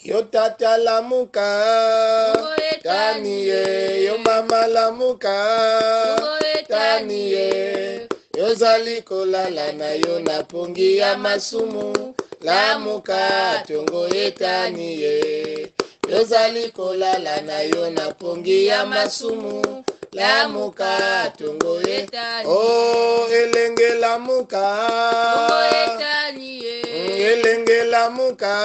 Yo tata lamuka, taniye. Yo mama lamuka, taniye. Yo zali kolala na yo na pongi ya masumu, lamuka tongo etaniye. Yo zali kolala na yo na pongi ya masumu, lamuka tongo etaniye. Oh elenge lamuka, tongo etaniye. Elenge lamuka,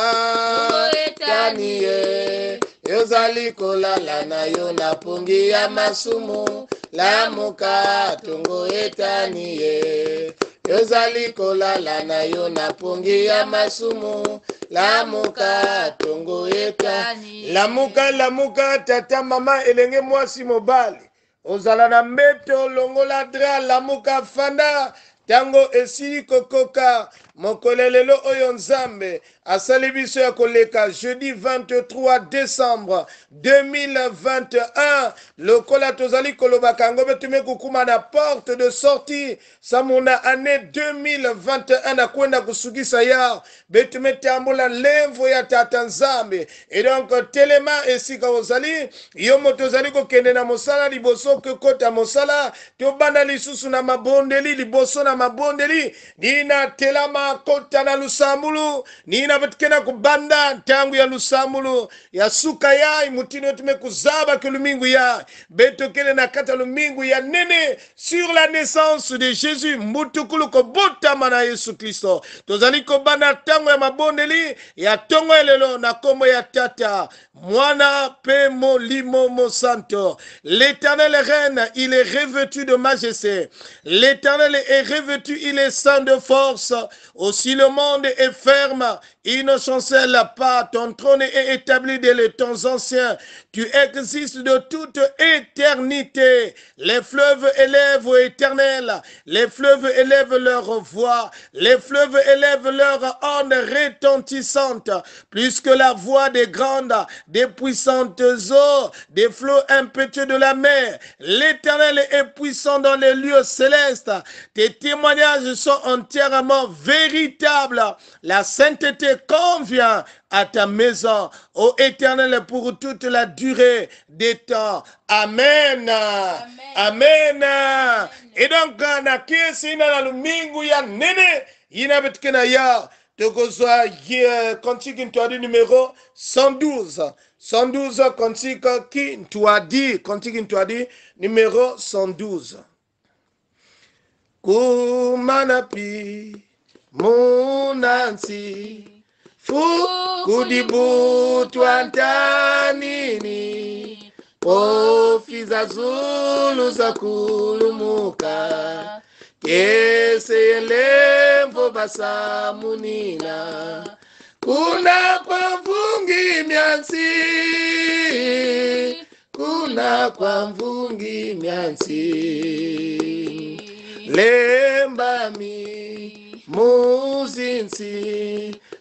tongo etaniye. Yo zali kolala na yo na pongi ya masumu, lamuka tongo etaniye. Yo zali kolala na yo na pongi ya masumu, lamuka tongo etaniye. Lamuka lamuka tata mama elenge mwasi mobali, ozala na mbeto longola dra lamuka fanda tango esili kokoka mokolelelo oyo nzambe asali biso ya koleka jeudi 23 décembre 2021 lokola tozali kolobaka ngo betume kukuma na porte de sortie samuna année 2021 na kwenda kusukisa ya betume tambola levo ya tata nzambe. Et donc telema esika ozali yo moto ozali kokende na mosala liboso kekota mosala tobanda lisusu na mabondeli liboso na mabondeli nina telama kota na lusambulu nina betkena kubanda tangu ya lusambulu ya suka ya imutino tume kuzaba ke lumingu ya betokele na kata lumingu ya nene sur la naissance de Jésus mutukulu ko botama na Yesu Kristo tozali ko banda tangu ya mabondeli ya tongo elelo na kombo ya tata mwana pe molimo mo santo. L'Éternel est reine, il est revêtu de majesté. L'Éternel est revêtu, il est saint de force. Aussi le monde est ferme, il ne chancelle pas. Ton trône est établi dès les temps anciens. Tu existes de toute éternité. Les fleuves élèvent au éternel. Les fleuves élèvent leur voix. Les fleuves élèvent leur horn retentissante. Plus que la voix des grandes, des puissantes eaux, des flots impétueux de la mer. L'Éternel est puissant dans les lieux célestes. Tes témoignages sont entièrement véritables. La sainteté convient à ta maison, ô Éternel, pour toute la durée des temps. Amen. Amen. Amen. Et donc, na kiesi ina na lumingu ya nene, ina betkena ya, tokozwa kontik ntwadi numéro 112. 112 kontik ntwadi numéro 112. Kumanapi munansi fukudibu twantanini ofiza zulu za kulumuka kese yelembo basamunina kuna kwa mvungi myansi kuna kwa mvungi myansi lembami muzinsi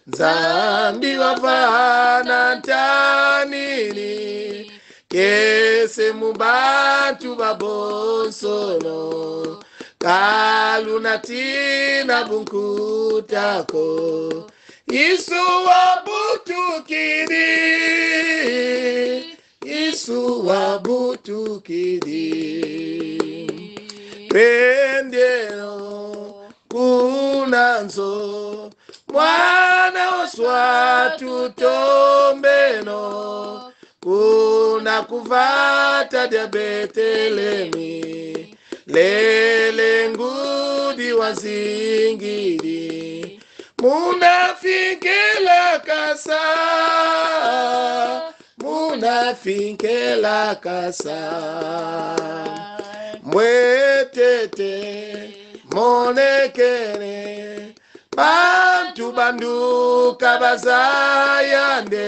nzambi wavana tanini kese mubantu babonsono kalunatina bunkutako Isu wabutukidi Isu wabutukidi Pendeo kunanzo mwana oswatu tombeno kuna kuvata dia Betelemi lele ngudi wazingiri munafikela kasa munafikela kasa mwetete monekene bantu banduka bazayande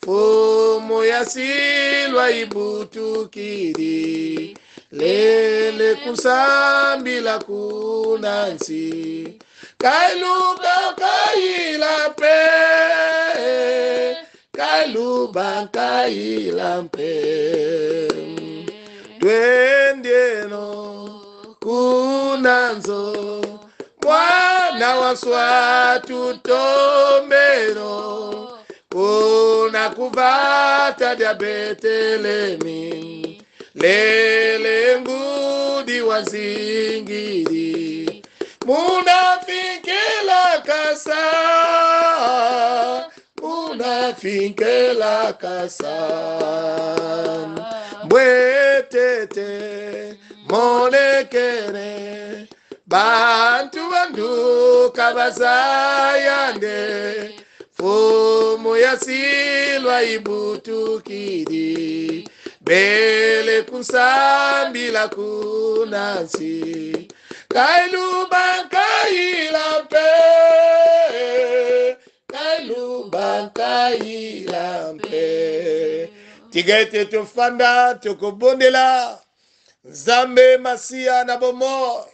fumu yasilwa ibutukiri lele kusambila kunansi kailuba kailampe kailuba kailampe twendeno kunanzo mwana waswatu tombeno nakuvata dia Betelemi lele ngudi wazingiri munafikela kasa munafikela kasa bwetete monekere bantu banduka bazayande fumu yasilwa ibutukiri bele kusambila kunansi kailubankayilampe tigete tofanda tokobondela Nzambe masia na bomo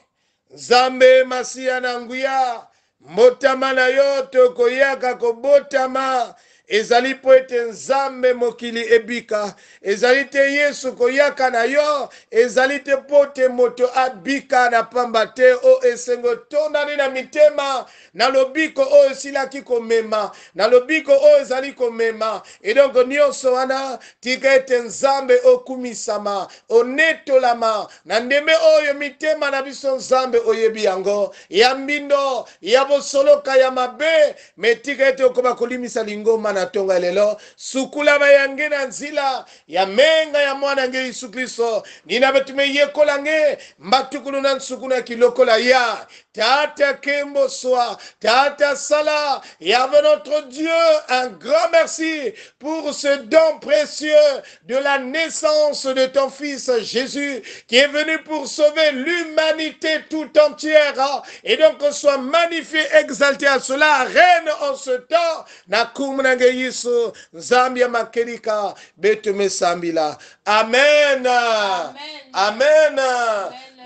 Nzambe masia na nguya motama na yo tokoyaka kobotama ezali po ete Nzambe mokili ebika ezali te Yesu koyaka na yo ezali te pote moto abika na pamba te o esengo tondani na mitema na lobiko o esilaki komema na lobiko o ezali komema et donc nyonso wana tika ete Nzambe okumisama onetolama na ndeme oyo mitema na biso Nzambe oyebi yango ya mbindo ya bosoloka ya mabe metika ete okoba kolimisa lingoma na tonga lelo sukula bayange na nzila ya menga ya mwana nge Yesu Kristo nina betume yekola nge mbatukulu na nsukuna kilokola ya tata kembo soa tata sala yave notre Dieu un grand merci pour ce don précieux de la naissance de ton fils Jésus qui est venu pour sauver l'humanité tout entière et donc soit magnifié exalté à cela reine en ce temps na kumna nge Yesu Zambia makelika betume sambila amen amen, amen.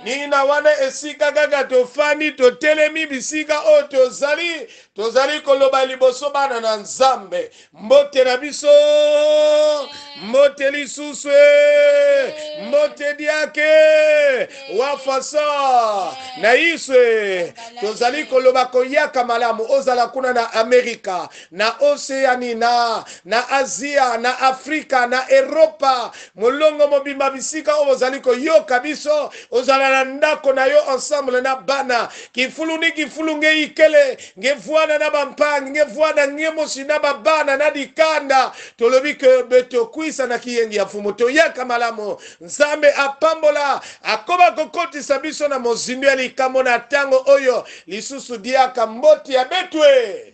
Nina wana esika gaga tofani to telemi bisika o tozali koloba liboso bana na Nzambe mbote na biso mbote lisusu mbote diake wafasa na iswe tozali koloba koyaka malamu ozala kuna na Amerika na Oceani na Asia na Afrika na Europa molongo mobimba bisika ozali koyoka biso ozala na ndako na yo ensemble na bana kifulunge ikele ngevuana na bampangi ngevuana ngemosi na babana na dikanda tolobi ke beto kuisa na kiyengi ya fumu toyaka malamu Nzambe apambola akoba kokotisa biso na mozindo ya likambo na tango oyo lisusu diaka mboti ya betwe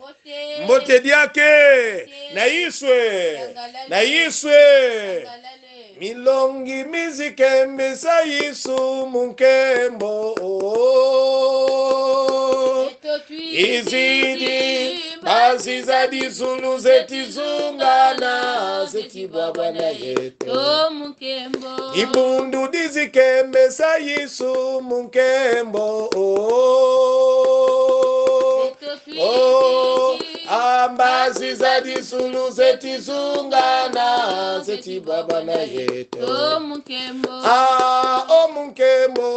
mbote diake na iswe milongi mizike mbesa Yesu munkembo izidi baziza dizulu zetizungana zetibaba na yetu ibundu dizike mbesa Yesu munkembo ambazi za disulu zetizungana zetibaba na yetu o munkembo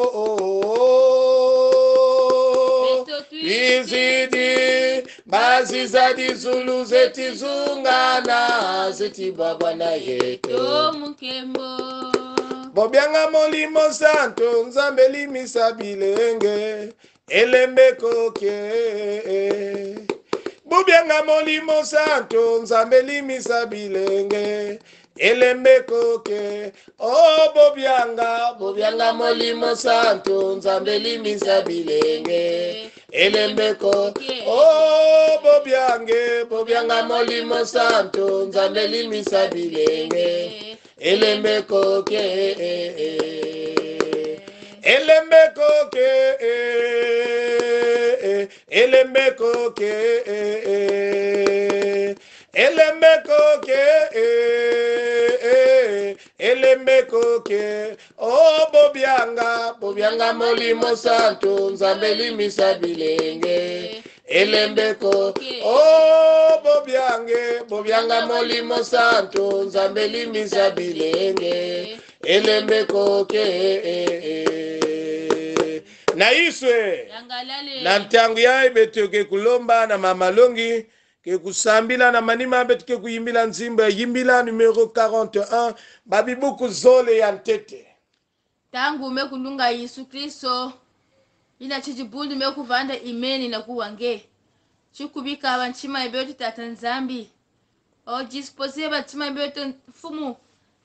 izidi bazi za disulu zetizungana zetibaba na yetu bobyanga molimo santo Nzambe limisa bilenge elembe koke bubyanga molimo santo Nzambe limisa bilenge elembe koke oh bobyanga molimo santo Nzambe limisa bilenge elembe koke oh bobyanga molimo santo Nzambe limisa bilenge elembe koke elembe koke elembe koke elembe koke elembe koke oh bobyanga molimo santo Nzambe limisa bilenge elembe koke oh bobyanga molimo santo Nzambe limisa bilenge elembe koke na iswe na ntangu ya ibetoke kulomba na mamalongi ke kusambila na manima betu ke kuyimbila nzimbo ya yimbila numero 41 babibuku zole ya ntete tangu mekulunga Yesu Kristo ina chijibundi mekuvanda imeni na kuwange chikubika abanchima ibetu tata nzambi o dispose batima ibetu fumu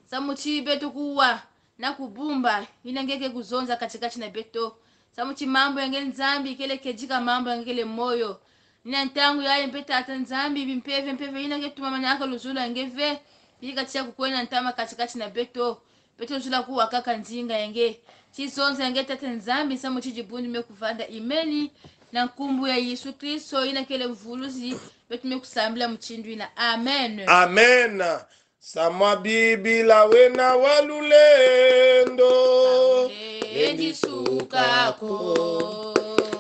samuchi betu kuwa na kubumba ina ngeke kuzonza katikati na beto samuchi mambo yangeli nzambi kele kejika mambo yangeli moyo nina ntangu yaye mpeta tata nzambi bimpeve ina ngetu mama nyaka luzula ngeve bika tia kukwena ntama katikati na beto zula kuwa kaka nzinga yange chizonza yange tata nzambi samuchi jibundi mekuvanda imeni na nkumbu ya Yesu Kristo ina kele mvuluzi betu mekusambila mchindwina amen amen samwa bibila wena walulendo lendi sukako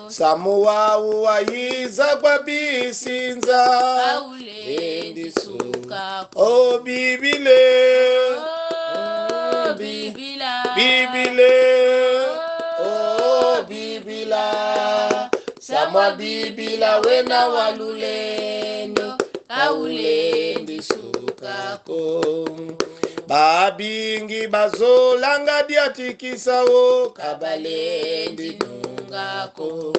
samuwawu wayiza kwa bisinza lendi sukako o bibile bibile oh bibila samwa bibila wena walulendo kaulendi sukako babingi bazolanga diatikisao kabalendi nungako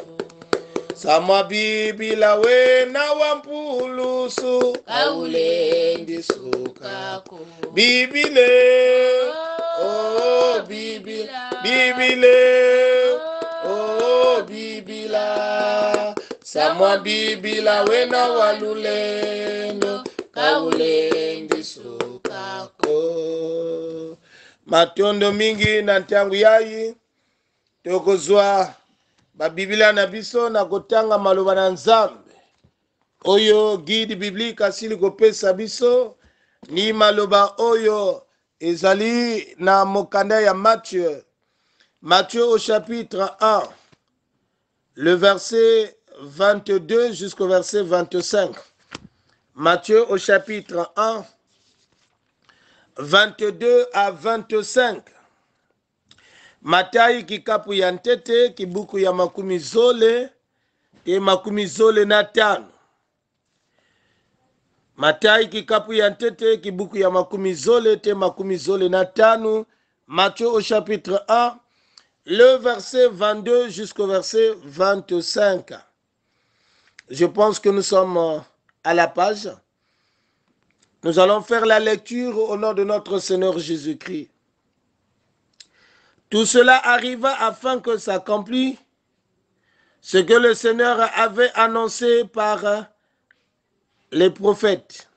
samwa bibila wena wampulusu kaulendi sukako bibile oh bibile oh bibila samwa bibila wena walulendo kaulendi sukako matondo mingi na ntangu yayi tokozwa babibila na biso na kotanga maloba na nzambe oyo guide biblique asili kopesa biso ni maloba oyo ezali na mokanda ya Matthieu au chapitre 1 le verset 22 jusqu'au verset 25. Matthieu au chapitre 1 22 à 25. Matai kikapu ya ntete kibuku ya makumi zole te makumi zole na tano. Matai kikapu ya ntete kibuku ya makumi zole te makumi zole na tano. Matthieu au chapitre 1 le verset 22 jusqu'au verset 25. Je pense que nous sommes à la page. Nous allons faire la lecture au nom de notre Seigneur Jésus-Christ. Tout cela arriva afin que s'accomplisse ce que le Seigneur avait annoncé par les prophètes.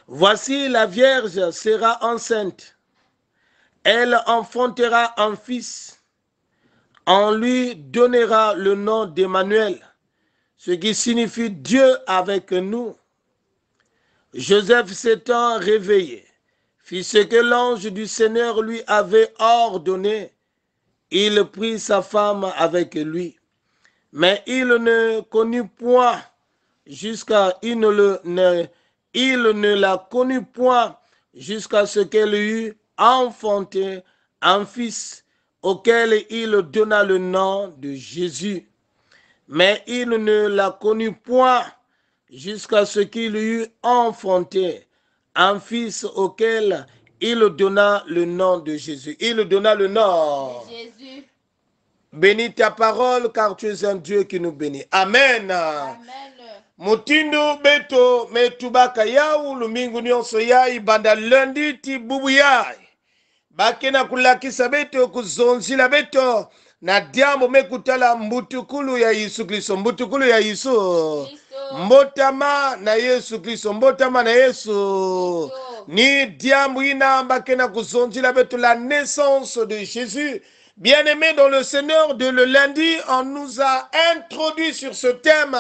Voici, la Vierge sera enceinte. Elle enfantera un fils. On lui donnera le nom d'Emmanuel, ce qui signifie Dieu avec nous. Joseph s'étant réveillé, fit ce que l'ange du Seigneur lui avait ordonné. Il prit sa femme avec lui. Mais il ne connut point il ne la connut point jusqu'à ce qu'elle eût enfanté un fils auquel il donna le nom de Jésus. Mais il ne la connut point jusqu'à ce qu'il eût enfanté un fils auquel il donna le nom de Jésus. Il donna le nom de Jésus. Bénis ta parole, car tu es un Dieu qui nous bénit. Amen. Amen. Mutindu beto metubaka yau lumingu nyonso yai banda lundi ti bubu yai. Bakena kulakisa beto kuzonzila beto na diambo mekutala mbutukulu ya Yesu Kristo. Mbutukulu ya Yesu. Mbotama na Yesu Kristo. Mbotama na Yesu. Ni diambo ina bakena kuzonzila beto la naissance de Jésus. Bien-aimés dans le Seigneur, de le lundi, on nous a introduit sur ce thème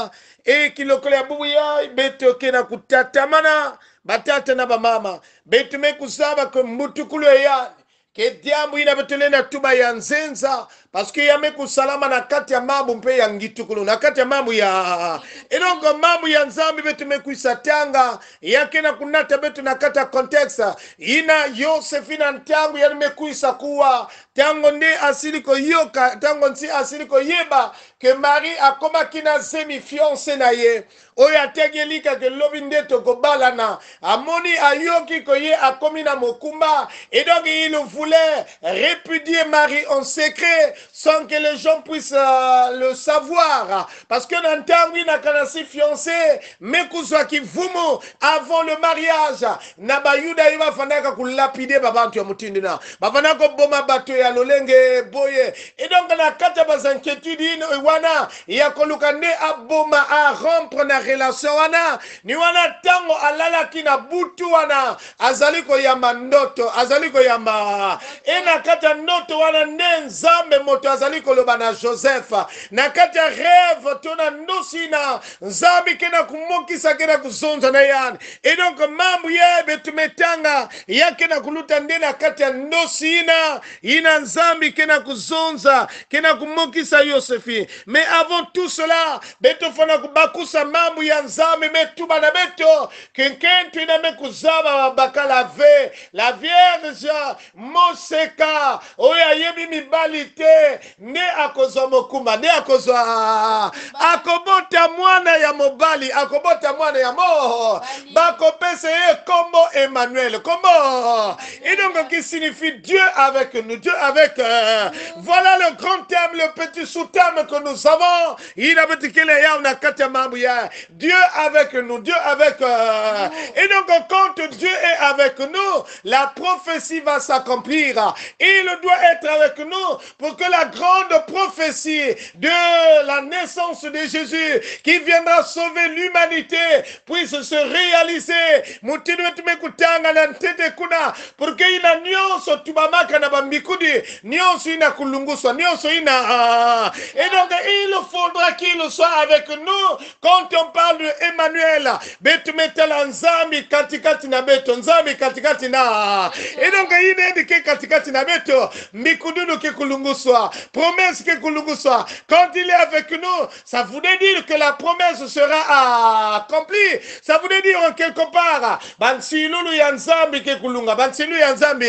et qui le connaît bouya beto kena kutatamana batata na bamama beto mekusaba ke mutukulu ya ke diambu ina betolena tuba ya nzenza parce que yame kusalama na kati ya mabu mpe ya ngitukulu na kati ya mabu ya enongo mabu ya nzambi beto mekuisa tanga yake na kunata beto na kata context ina Yosefina ntangu ya mekuisa kuwa tango nde asili koyoka tango nsi asili koyeba que Marie akomaki na zemi fiancé na ye oyo ategeli kaka lobi nde tokobalana amoni ayoki koye akomi na mokumba et donc il voulait répudier Marie en secret sans que les gens puissent le savoir parce que dans ntango na kanasi fiancé mekuzwaki vumu avant le mariage na bayuda iba fanaka kulapide babantu ya mutindi na bafanaka boma bato ya lolenge boye et donc na kata bazinquiétude wana ya koluka nde aboma a rompre na relation wana ni wana tango alalaki na butu wana azali koyamba ndoto azali koyamba na kata ndoto wana nde nzambe moto azali koloba na Joseph na kata rêve tona ndosi na nzambe kena kumokisa kena kuzonza na yani et donc mambu ye betumetanga yake na kuluta nde na kata ndosi ina nzambe kena kuzonza kena kumokisa Yosefi. Mais avant tout cela, beto fana kubakusa mambu ya nzambe metuba na beto kenkentu ina mekuzaba bakala ve la vierge moseka oya yebi mibalite ne akozwa mokumba ne akozwa akobota mwana ya mobali akobota mwana ya mo bakopesa ye kombo Emmanuel kombo et donc qui signifie Dieu avec nous Dieu avec voilà le grand terme le petit sous-terme que nous savons il a dit qu'il est là Dieu avec nous Dieu avec et donc quand Dieu est avec nous la prophétie va s'accomplir il doit être avec nous pour que la grande prophétie de la naissance de Jésus qui viendra sauver l'humanité puisse se réaliser pour que ina nyonso tubamaka na bambikudi nyonso ina kulunguswa nyonso ina et donc il faudra qu'il soit avec nous quand on parle de Emmanuel betumetela nzambi katikati na beto nzambi katikati na et donc il indique katikati na beto mbikudu ke kulunguswa promesse ke kulunguswa quand il est avec nous ça voudrait dire que la promesse sera accomplie ça voudrait dire en quelque part bansilulu ya nzambi ke kulunga bansilulu ya nzambi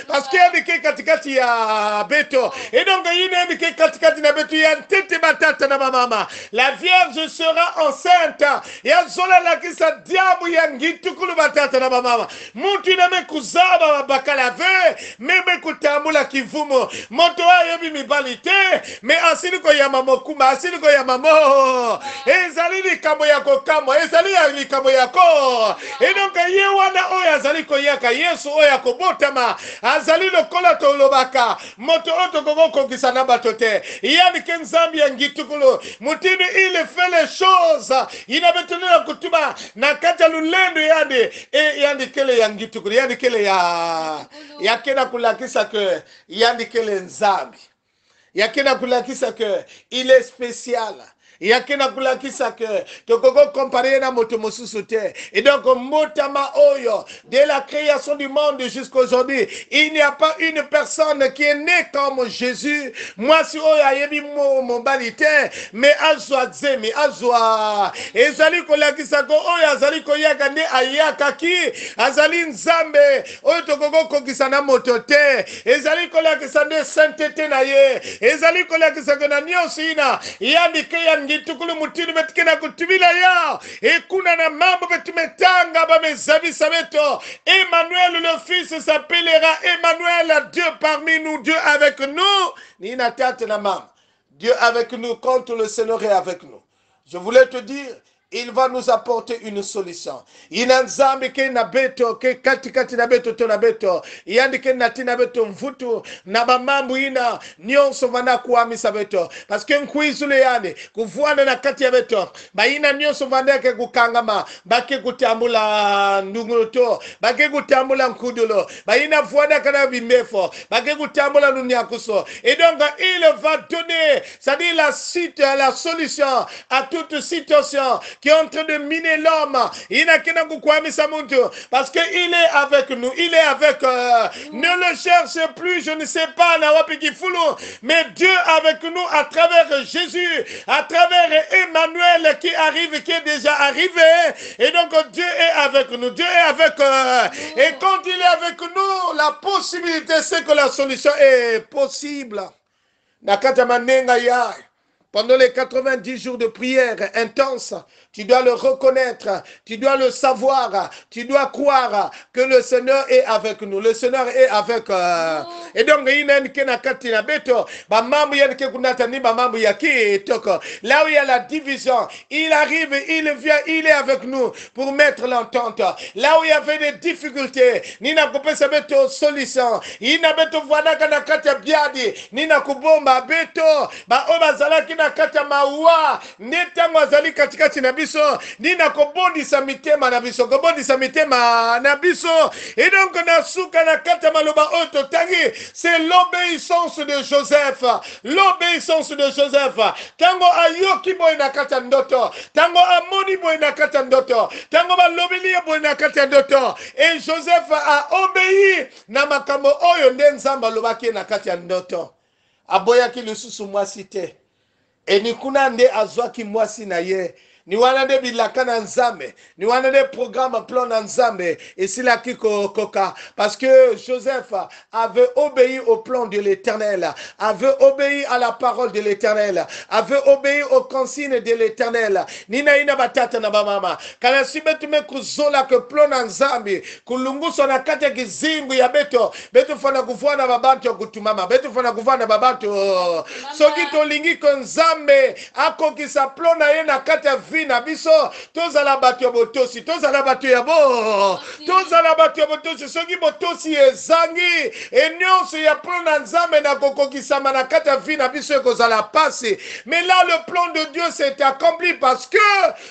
parce qu'il indique katikati ya beto et donc il indique katikati na beto ya tete batata na mama la vierge sera enceinte ya zola la kisa diabu ya ngitukulu batata na mama mutu na mekuzaba bakala ve meme kutambula kivumo moto ayo bimibalite me asili ko ya mamokumba asili ko ya mamo ezali likambo yako kamo ezali likambo yako et donc ye wana oyo azali ko yaka Yesu oyo akobotama azali lokola tolobaka moto oto koko kisana batote yani kenzambi ya ngitukulu mutini il fait les choses ina betunela kutuma na kata lulendo yani kele ya ngitukulu yani kele ya kena kulakisa ke yani kele nzambi ya kena kulakisa ke il est spécial yakena kulakisa ke tokoko comparer na moto mosusu te et donc motama oyo de la création du monde jusqu'à aujourd'hui il n'y a pas une personne qui est née comme Jésus moi si oyo ayebi mobalite mais azwa zemi azwa ezali kolakisa ko oyo azali koyaka nde ayakaki azali nzambe oyo tokoko kokisa na moto te ezali kolakisa nde sainteté na ye ezali kolakisa ko na nyonso ina yandike ya tukulu mutini betikena kutubila ya ekuna na mambo betumetanga bamezabisa beto Emmanuel le fils s'appellera Emmanuel Dieu parmi nous Dieu avec nous nina tate na mama Dieu avec nous quand le Seigneur est avec nous je voulais te dire il va nous apporter une solution. Ina nzambe ke na beto ke katikati na beto to na beto yandi ke natina beto mvutu na mamambu ina nyonso vana kuamisa beto parce que nkuizule yani kuvuana na kati ya beto ba ina nyonso vanda ke kukangama bake kutambula ndunguto bake kutambula nkudulo ba ina vuana kana bimefo bake kutambula nunyakuso et donc il va donner c'est-à-dire la solution à toute situation qui est en train de miner l'homme. Parce qu'il est avec nous. Il est avec... ne le cherchez plus, je ne sais pas, mais Dieu avec nous à travers Jésus, à travers Emmanuel qui arrive, qui est déjà arrivé. Et donc Dieu est avec nous. Dieu est avec... et quand il est avec nous, la possibilité, c'est que la solution est possible. Pendant les 90 jours de prière intense, tu dois le reconnaître, tu dois le savoir, tu dois croire que le Seigneur est avec nous. Le Seigneur est avec... Et donc, là où il y a la division, il arrive, il vient, il est avec nous pour mettre l'entente. Là où il y avait des difficultés, Nina Kopesa Beto solution, Nina Beto Vanaka Nakata Biadi, Nina Kubomba Beto, Ba Obazala Kina Kata Mawa, Netango Azali Katikati Nabiso, Nina Kobondisa Mitema Nabiso, Kobondisa Mitema Nabiso, et donc Nasuka Nakata Maloba Ototangi, c'est l'obéissance de Joseph, l'obéissance de Joseph. Tango Ayoki Boy Nakata Ndoto, Tango Amoni Boy Nakata Ndoto, Tango Malobili Boy Nakata Ndoto, et Joseph a obéi Namakambo Oyo Ndenzamba Lobaki Nakata Ndoto. Aboyaki lususu mwasi te. E nikuna nde azwaki mwasi na ye. Ni wana de bilaka na nzambe. Ni wana de programme plan na nzambe. Et c'est là qui koka. Parce que Joseph avait obéi au plan de l'Éternel. Avait obéi à la parole de l'Éternel. Avait obéi aux consignes de l'Éternel. Nina ina batata na bamama. Kana sibetume kuzola ke plan na nzambe. Kulunguso na kate kizingu ya beto. Beto fana kuvwana babantu kutumama. Beto fana kuvwana babantu. Soki to lingi ko nzambe. Ako kisa plan na ye na kate vina biso tozala bato ya botosi tozala bato ya bo tozala bato ya botosi soki botosi ezangi enyonso ya plan na nzambe na kokokisama na kati ya vina biso ekozala pasi. Mais là le plan de Dieu s'est accompli parce que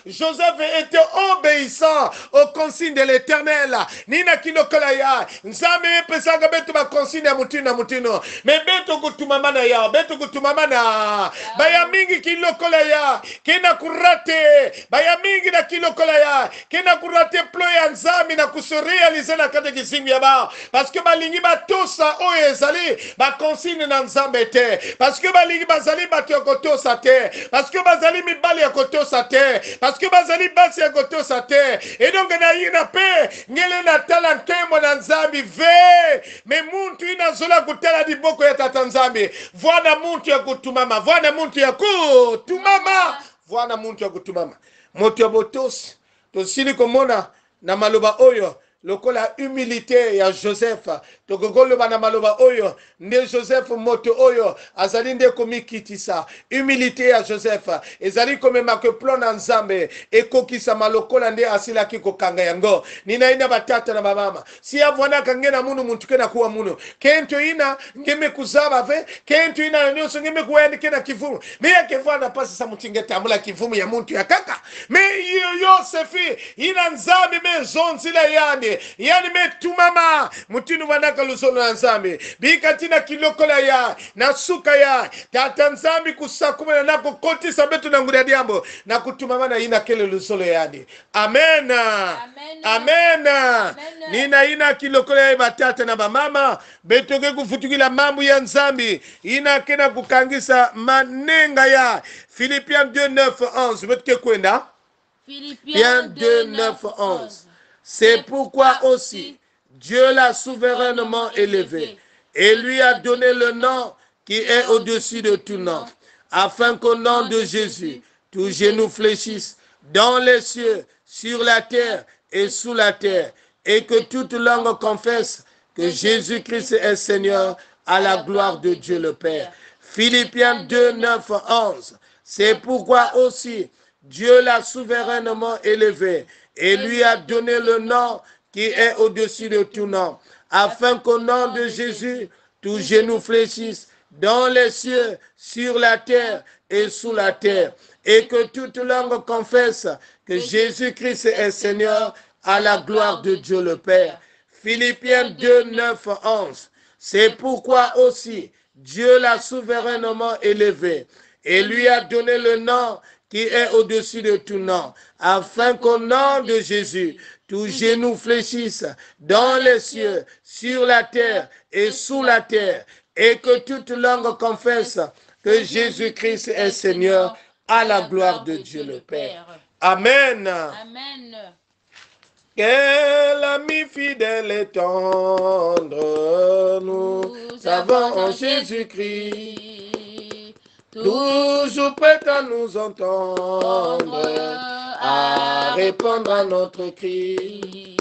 Joseph était obéissant aux consignes de l'Éternel. Nina kinokola ya nzambe epesaka beto ba consigne ya mutino na mutino mais beto kutumama na ya beto kutumama na baya mingi kilokola ya kina kurate baya mingi na kilokola ya kena kurate plo ya nzambi na kusorealize na kate kizingu ya ba parce que balingi batosa oyo ezali ba consigne na nzambe te parce que balingi bazali bato ya kotosa te parce que bazali mibali ya kotosa te parce que bazali basi ya kotosa te et donc na yina pe ngele na tala ntembo na nzambi ve me muntu ina zola kutala diboko ya tata nzambi vwana muntu ya kutumama vwana muntu ya kutumama Vwana muntu ya kutumama. Moto ya botosi. Tosili komona na maloba oyo. Lokola humilité ya Joseph. Tokokoloba na maloba oyo. Nde Joseph moto oyo. Azali nde komikitisa. Humilité ya Joseph. Ezali komema ke plan na nzambe. Ekokisa malokola nde asila kiko kanga yango. Nina ina batata na mamama. Si ya vwana kange na munu muntu kena kuwa munu. Kento ina ngeme kuzaba ve. Kento ina nyoso ngeme kuwendi kena kivumu. Me ya kevwana pasi sa mutinge tamula kivumu ya muntu ya kaka. Me Yosefi ina nzambe me zonzila yani. Yani me tumama mutinu wanaka lusolo na nzambe bikatina kilokola ya na suka ya tata nzambe kusakuma na nako koti sabetu na ngudia diambo na kutumama na ina kele lusolo yani. Amen. Amen. Nina ina kilokola ya batata na bamama betoke kufutukila mambo ya nzambe ina kena kukangisa manenga ya Philippiens 2:9-11 betke kwenda Philippiens 2:9-11. C'est pourquoi aussi Dieu l'a souverainement élevé et lui a donné le nom qui est au-dessus de tout nom, afin qu'au nom de Jésus, tout genou fléchisse dans les cieux, sur la terre et sous la terre, et que toute langue confesse que Jésus-Christ est Seigneur à la gloire de Dieu le Père. Philippiens 2:9-11. C'est pourquoi aussi Dieu l'a souverainement élevé et lui a donné le nom qui est au-dessus de tout nom, afin qu'au nom de Jésus, tout genou fléchisse dans les cieux, sur la terre et sous la terre, et que toute langue confesse que Jésus-Christ est Seigneur à la gloire de Dieu le Père. Philippiens 2:9-11. C'est pourquoi aussi Dieu l'a souverainement élevé et lui a donné le nom qui est au-dessus de tout nom, afin qu'au nom de Jésus, tout genou fléchisse dans les cieux, sur la terre et sous la terre, et que toute langue confesse que Jésus-Christ est Seigneur, à la gloire de Dieu le Père. Amen. Amen. Quel ami fidèle et tendre, nous avons en Jésus-Christ, toujours prêt à nous entendre, à répondre à notre cri.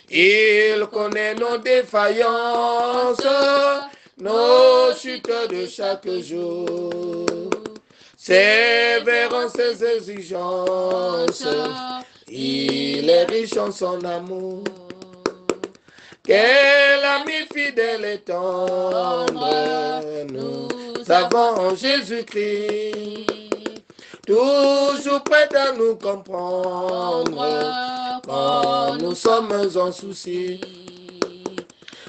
Il connaît nos défaillances, nos chutes de chaque jour. Sévérant ses exigences, il est riche en son amour. Quel ami fidèle et tendre, nous avons en Jésus-Christ, toujours prêt à nous comprendre quand nous sommes en souci.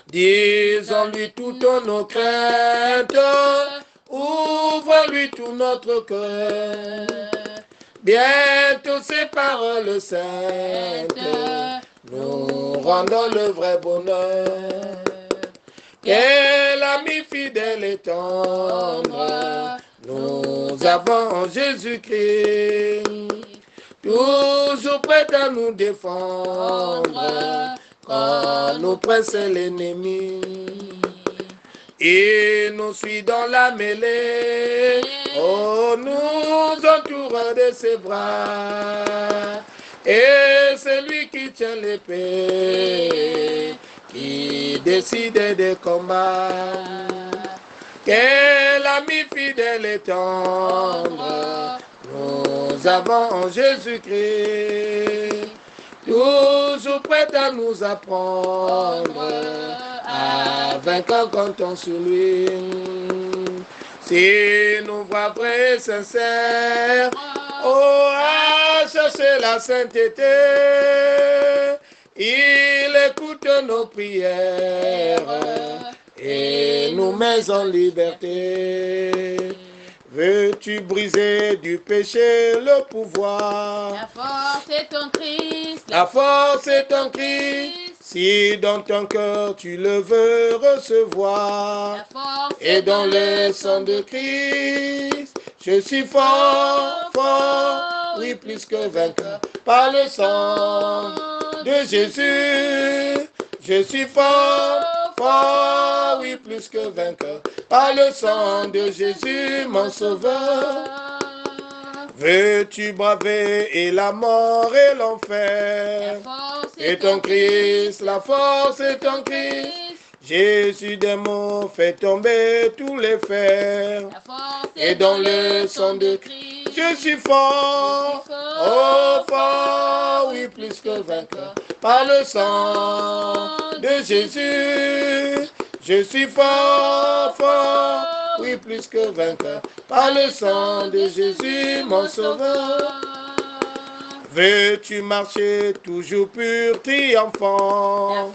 Disons-lui toutes nos craintes, ouvre-lui tout notre cœur. Bientôt ces paroles saintes nous rendons le vrai bonheur. Quel ami fidèle et tendre, nous avons en Jésus-Christ, toujours prêt à nous défendre quand nous presse l'ennemi. Il nous suit dans la mêlée, oh, nous entoure de ses bras. Et c'est lui qui tient l'épée, qui décide des combats. Quel ami fidèle et tendre, nous avons en Jésus-Christ, toujours prêt à nous apprendre à vaincre en comptant sur lui. Si nous voix vrais et sincères, oh, à chercher la sainteté, il écoute nos prières et nous met en liberté. Veux-tu briser du péché le pouvoir? La force est en Christ. La force est en Christ. Si dans ton cœur tu le veux recevoir. La force et dans le sang de Christ, je suis fort, fort, oui plus que vainqueur. Par le sang de Jésus, je suis fort, fort, oui plus que vainqueur. Par le sang de Jésus, mon sauveur. Veux-tu braver et la mort et l'enfer? Et ton Christ, la force est en Christ. Jésus des mots fait tomber tous les fers. Et dans le sang de Christ, je suis fort, oh fort, oui plus que vainqueur. Par le sang de Jésus, je suis fort, fort, oui plus que vainqueur. Par le sang de Jésus, mon sauveur. Veux-tu marcher toujours pur, triomphant?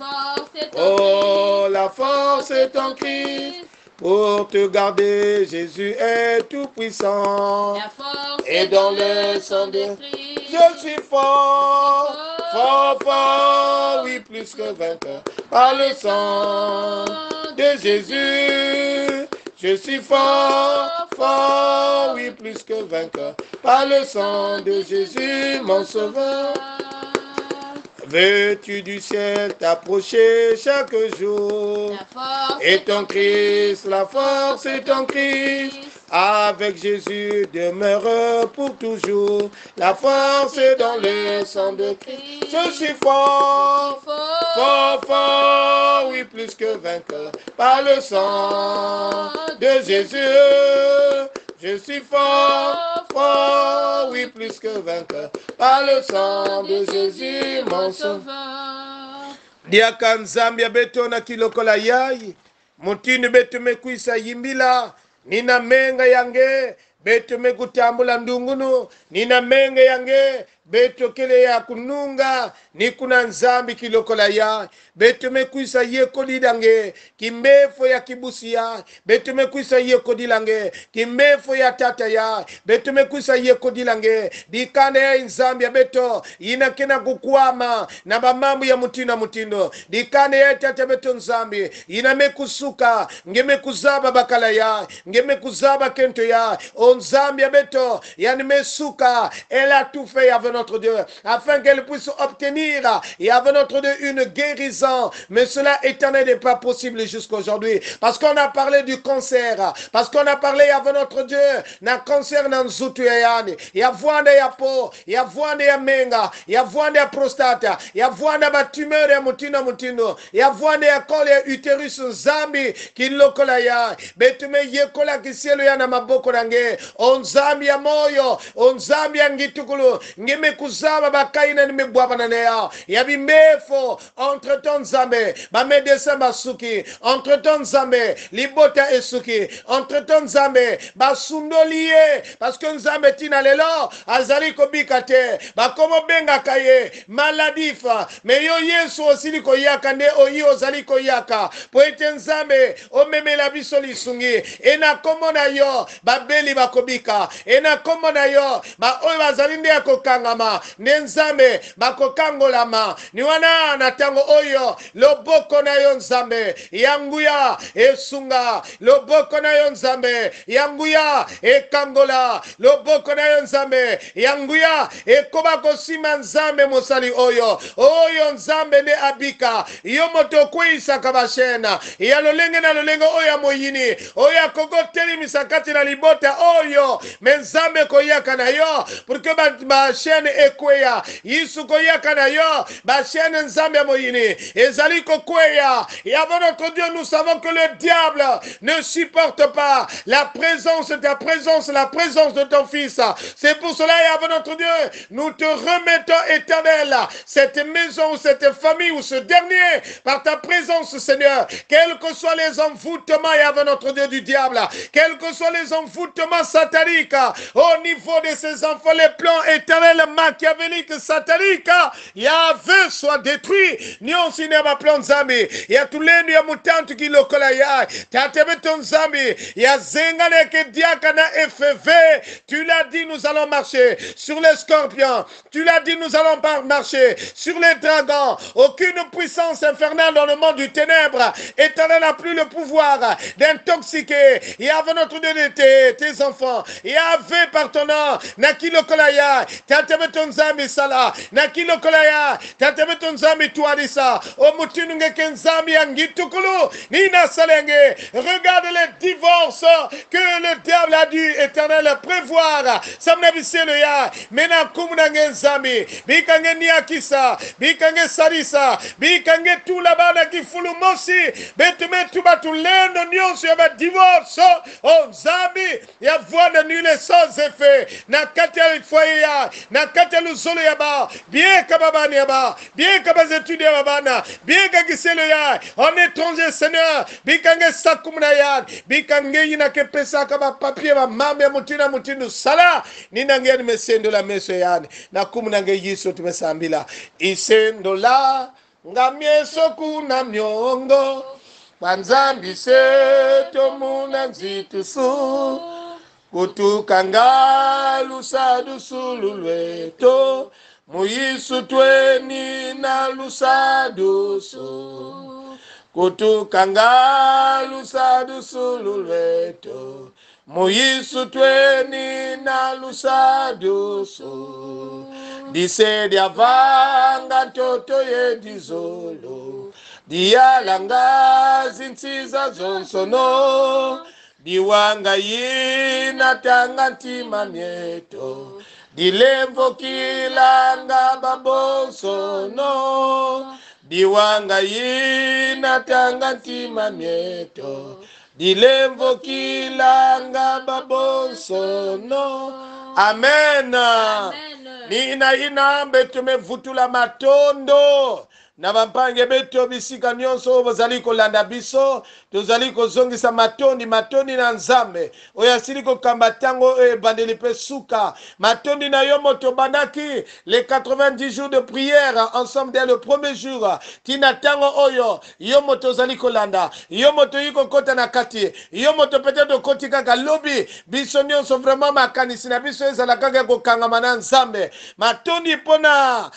Oh, la force est en Christ. Pour te garder, Jésus est tout puissant. Et dans le sang de Christ, je suis fort, fort, fort, oui plus que vainqueur. Par le sang de Jésus, je suis fort, fort, oui plus que vainqueur. Par le sang de Jésus, mon sauveur. Veux-tu du ciel t'approcher chaque jour? Et ton Christ, la force est en Christ. Avec Jésus demeure pour toujours. La force est dans le sang de Christ. Je suis fort, fort, fort, oui plus que vainqueur. Par le sang de Jésus, je suis fort, fort, oui plus que vainqueur. Par le sang de Jésus, mon sauveur. Diaka Nzambi beto na kilokola yai. Mutini beto mekuisa yimbila. Nina menga yange beto mekutambula ndungunu. Nina menga yange beto kele ya kununga ni kuna nzambi kilokola ya beto mekuisa ye kodidange kimbefo ya kibusi ya beto mekuisa ye kodilange kimbefo ya tata ya beto mekuisa ye kodilange dikane ya nzambi ya beto ina kena kukwama na bamambu ya mutindo dikane ya tata beto nzambi ina mekusuka ngeme kuzaba bakala ya ngeme kuzaba kento ya o nzambi ya beto yani mesuka elle a tout fait avec notre Dieu afin qu'elle puisse obtenir et avec notre Dieu une guérison, mais cela éternel n'est pas possible jusqu'à aujourd'hui parce qu'on a parlé du cancer, parce qu'on a parlé avec notre Dieu na cancer na nzutu ya yani ya vwanda ya po ya vwanda ya menga ya vwanda ya prostata ya vwanda ba tumeur ya mutindo ya vwanda ya kole ya uterus nzambi kilokola ya betume yekola kisielo ya na maboko nange onzambi ya moyo onzambi ya ngitukulu ngeme kuzaba bakaina nimebwaba na nea ya bimefo entre temps nzambe ba médecin basuki entre temps nzambe libota esuki entre temps nzambe basundolie parce que nzambe tina lelo azali kobika te bakomo benga kaye maladif mais yo yesu osili koyaka nde oyi ozali koyaka po ete nzambe omemela biso lisungi ena kombo na yo babeli bakobika ena kombo na yo ba oyo bazali nde ya kokangama nde nzambe bakokangolama ni wana na tango oyo loboko na yo nzambe yanguya esunga loboko na yo nzambe yanguya ekangola loboko na yo nzambe yanguya ekoba kosima nzambe mosali oyo nzambe nde abika yo moto kweisaka bashena ya lolenge na lolenge oyo moyini oyo akokotelimisa kati na libota oyo me nzambe koyaka na yo pour que bashene ekweya yisu koyaka na yo bashene nzambe moyini ezali kokweya et avant notre Dieu nous savons que le diable ne supporte pas la présence de ta présence, la présence de ton fils. C'est pour cela et avant notre Dieu nous te remettons éternel cette maison, cette famille ou ce dernier par ta présence Seigneur, quels que soient les envoûtements et avant notre Dieu du diable, quels que soient les envoûtements sataniques au niveau de ces enfants, les plans éternels machiavéliques sataniques, Yahvé soit détruit. Nyon sinema plan nzambi ya tulenu ya mutantu kilokola ya tatebeton nzambi ya zengane ke diaka na FV. Tu l'as dit, nous allons marcher sur les scorpions. Tu l'as dit, nous allons marcher sur les dragons. Aucune puissance infernale dans le monde du ténèbre éternel n'a plus le pouvoir d'intoxiquer. Yahvé notre Dieu de tes enfants. Yahvé par ton nom. Nakilokola ya tatebeton nzambi sala. Nakilokola ya tatebeton nzambi tuadisa. Regarde les divorces que le diable a dû éternel prévoir. Samnabiseleya mena kumunange nzambi bikange niakisa bikange sarisa bikange tulabana kifulu mosi betume tubatu lendo nyonso ya divorce o nzambi ya voix nule sans effet na kati ya foyer ya na kati ya luzolo ya ba bien kababani ya ba bien kabazetude ya babana bien kagisele ya en étranger Seigneur bikange sakumuna ya bikange yina ke pesa kaba papier ba mambe ya mutindu sala ninange ni mesendo la meso yani na kumunange yiso tumesambila isendo la ngamieso kuna myongo banzambi seto muna nzitusu kutukanga lusadusulu lweto muyisu tweni na lusadusu kutukanga lusadusulu lweto muyisu tweni na lusadusu dise diavanga toto ye dizolo dialanga zinsiza zonsono diwanga yina tanga ntima myeto dilemvo kilanga babonsono diwanga yina tanga ntima myeto dilemvo kilanga babonsono. Amen. Nina inambe tumevutula matondo na bampange beto bisika nyonso bozali kolanda biso tozali kozongisa matondi na nzambe oyo asili kokamba ntango ebandeli mpe suka matondi na yo moto bandaki les 90 jours de prière ensemble dès le premier jour tina ntango oyo yo moto ozali kolanda yo moto yi kokota na kati yo moto peut-être okoti kaka lobi biso nyonso vraiment makanisi na biso ezala kaka kokangama na nzambe matondi mpona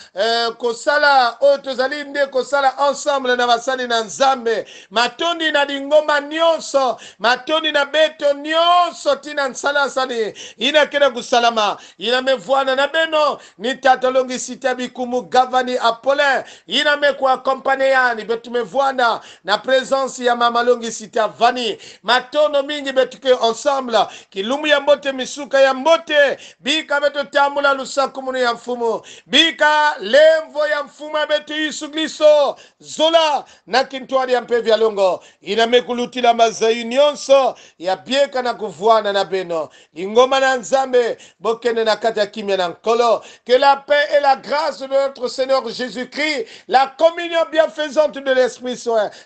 kosala oyo tozali nde kosala ensemble na basali na nzambe matondi na dingoma nyonso matondi na beto nyonso tina nsala sani inakena kusalama inamevwana na beno ni tata longi sita bikumu gavani Apollin iname kuakompane yani betumevwana na presence ya mama longi sita vani matono mingi betuke ensemble kilumu ya mbote misuka ya mbote bika beto tamula lusaku munu ya mfumu bika lemvo ya mfumu ya betu Yesu Kristo zola na kintwari ya mpevi ya longo iname kulutila mazayu nyonso ya bieka na kuvuana na beno ingoma na nzambe bokene na kata kimia na nkolo que la paix et la grâce de notre Seigneur Jésus-Christ la communion bienfaisante de l'Esprit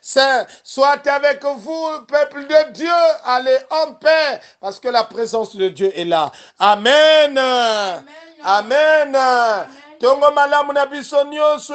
Saint soit avec vous peuple de Dieu allez en paix parce que la présence de Dieu est là amen amen, amen. Tongo malamu na biso nyonso